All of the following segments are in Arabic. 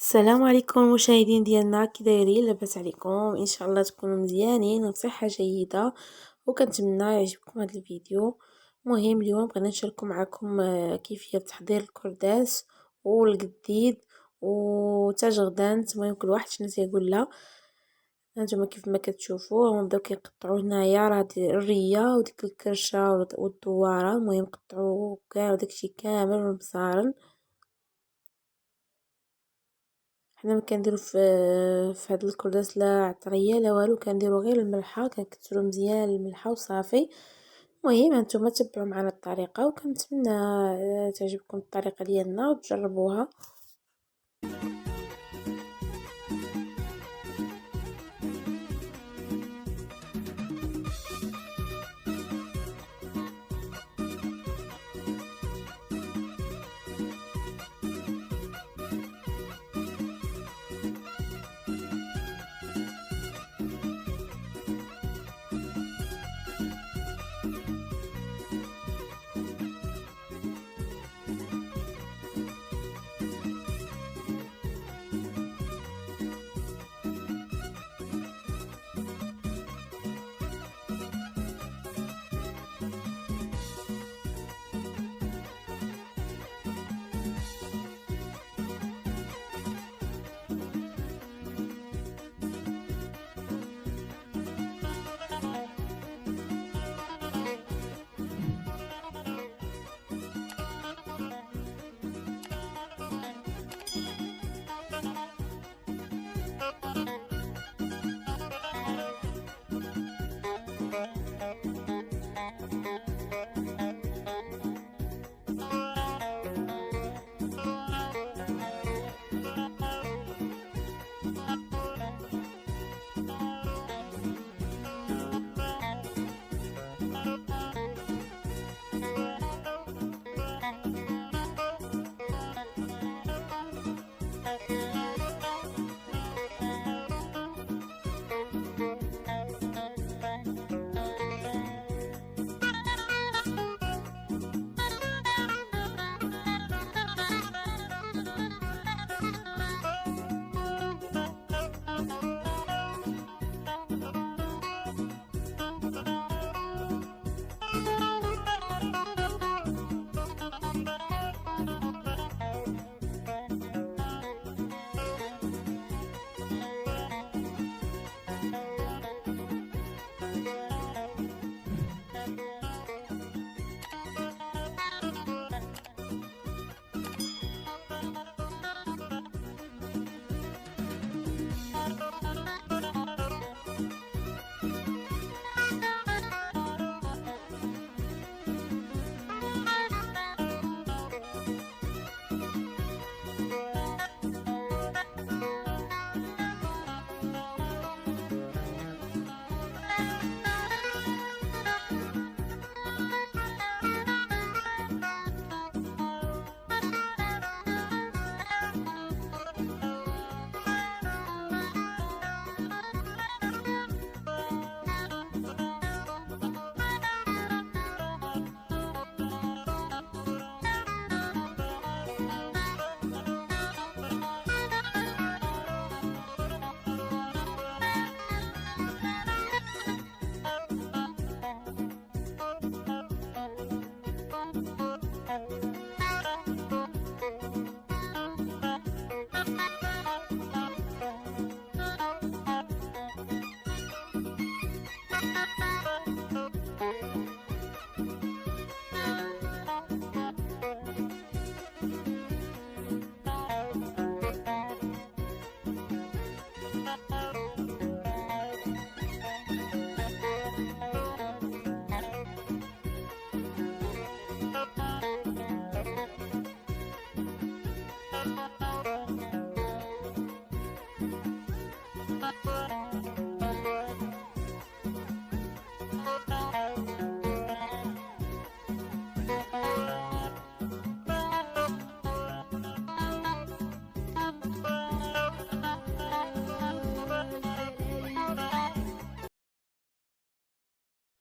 السلام عليكم المشاهدين ديالنا، كي دايرين؟ لاباس عليكم؟ ان شاء الله تكونوا مزيانين وبصحه جيده، وكنتمنى يعجبكم هذا الفيديو. مهم اليوم بغينا نشاركوا معكم كيفيه تحضير الكرداس والقديد وتاج غدانت. المهم كل واحد شنو تيقول لها. هانتوما كيف ما كتشوفوا هما بداو كيقطعوا هنايا راه الريه وديك الكرشه والدواره. المهم قطعوا كاع داكشي كامل والبصارن. حنا ما كنديرو في هاد الكرداس لا عطريه لا والو، كنديرو غير الملحه، كنكثرو مزيان الملحه وصافي. المهم هانتوما تبعوا معنا الطريقه، وكنتمنى تعجبكم الطريقه ديالنا وتجربوها.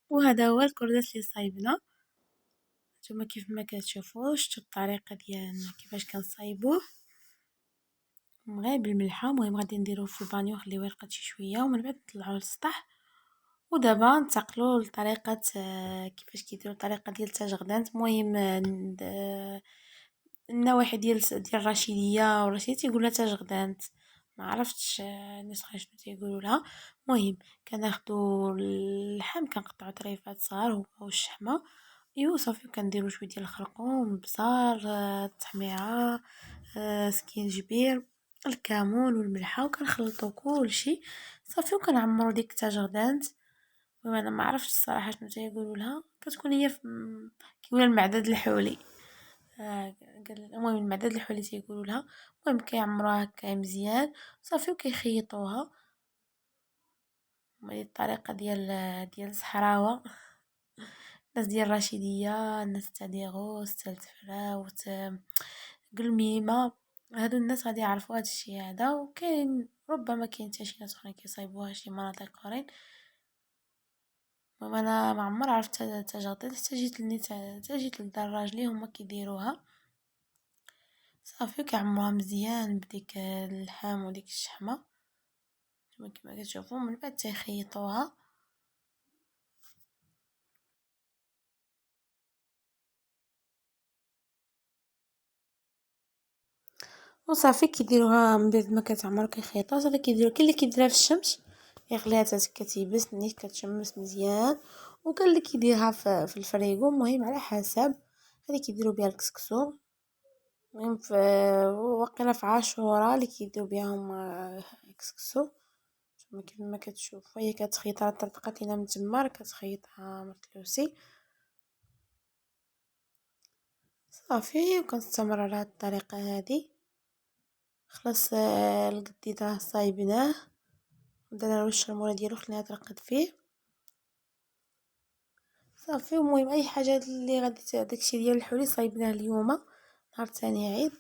وهذا هو الكرداس اللي صايبنا. نتوما كيف ما كتشوفوا شفتوا الطريقه ديالنا كيفاش كنصايبوه. غير بالملحة. المهم غادي نديروه في البانيو نخليوه يرقد شي شويه ومن بعد نطلعوه للسطح. ودابا ننتقلوا لطريقه كيفاش كيديروا الطريقه ديال تاج غدانت. المهم النواحي ديال الرشيديه والرشيديه تيقولها تاج غدانت، ما عرفتش الناس شنو تيقولوا لها. المهم كناخذوا اللحم كنقطعوا طريفات صغار هو والشحمه، ايوا صافي كنديروا شويه ديال الخرقوم، البصار، التحميره، سكينجبير، الكمون والملحه، وكنخلطوا كلشي صافي وكنعمروا ديك تاج غدانت. وانا ما عرفتش الصراحه شنو تيقولوا لها، كتكون هي في كيقولوا المعدد الحولي. المهم المعدد الحولي تيقولوا لها. المهم كيعمروها هكا مزيان صافي وكيخيطوها. هذه الطريقه ديال الصحراوه. الناس ديال الرشيديه، الناس تاع ديغوس، تاع التفراوت، قلميمه، هادو الناس غادي يعرفوا هذا الشيء هذا. وكاين ربما كاين حتى شي ناس اخرين كيصايبوها شي مناطق اخرين. المهم انا ما عمر عرفت تجاطيط حتى جيت لدار راجلي هما كيديروها صافي كيعمروها مزيان بديك اللحم وديك الشحمه كما كتشوفوا. من بعد تيخيطوها وصافي كيديروها. من بعد ما كتعمر كيخيطوها صافي كيديروا كاين اللي كيديرها في الشمس يغليها حتى كتيبس نيت كتشمس مزيان، وكاين اللي كيديرها في الفريغو. المهم على حسب. هذه كيديروا بها الكسكسو. المهم في وقيلا في عاشوراء اللي كيديروا بها هما الكسكسو. كيف ما كتشوفوا هي كتخيطها طرطقات لينا من تما كتخيطها مرتلوسي صافي. وكنستمر على هاد الطريقه هذه. خلاص القديد راه صايبناه ودرنا له الشرموله ديالو خليناها ترقد فيه صافي. المهم اي حاجه اللي غادي داكشي ديال الحلي صايبناه اليوم نهار ثاني عيد.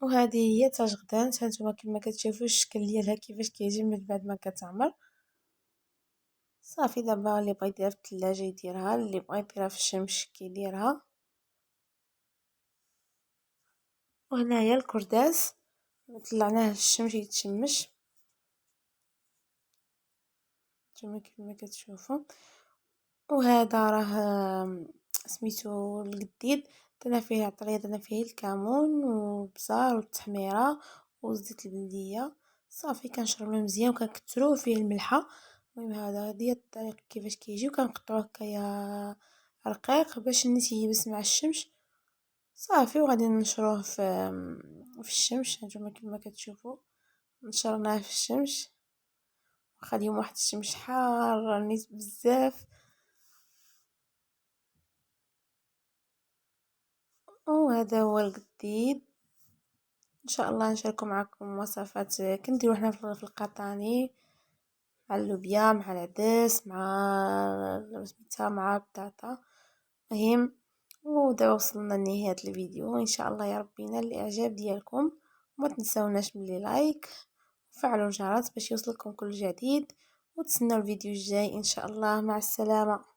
وهذه هي تاج غدان. هانتوما كما كتشوفوا الشكل ديالها كيفاش كيجي من بعد ما كتعمر صافي. دابا اللي بغى يديرها في الثلاجه يديرها، اللي بغى يديرها في الشمس كيديرها. وهنايا الكرداس طلعناه للشمس يتشمش كما كتشوفوا. وهذا راه سميتو القديد. درنا فيه عطريه، درنا فيه الكمون والبصار والتحميره وزيت البلديه صافي. كنشربوه مزيان وكنكثروا فيه الملحه. المهم هذه الطريقه كيفاش كيجي. وكنقطعوه هكايا رقيق باش النيت يبس مع الشمس صافي. وغادي ننشروه في الشمس. هانتوما كما كتشوفوا نشرناه في الشمس واخا اليوم واحد الشمس حاره نيت بزاف. وهذا هو القديد. ان شاء الله نشارك معكم وصفات كنديروا حنا في القطاني مع اللوبيا مع العدس مع سميتها مع البطاطا. مهم ودابا وصلنا لنهايه الفيديو. ان شاء الله يا ربي ينال الاعجاب ديالكم. وما تنساوناش من لايك وفعلوا الجرس باش يوصلكم كل جديد. وتسناو الفيديو الجاي ان شاء الله. مع السلامه.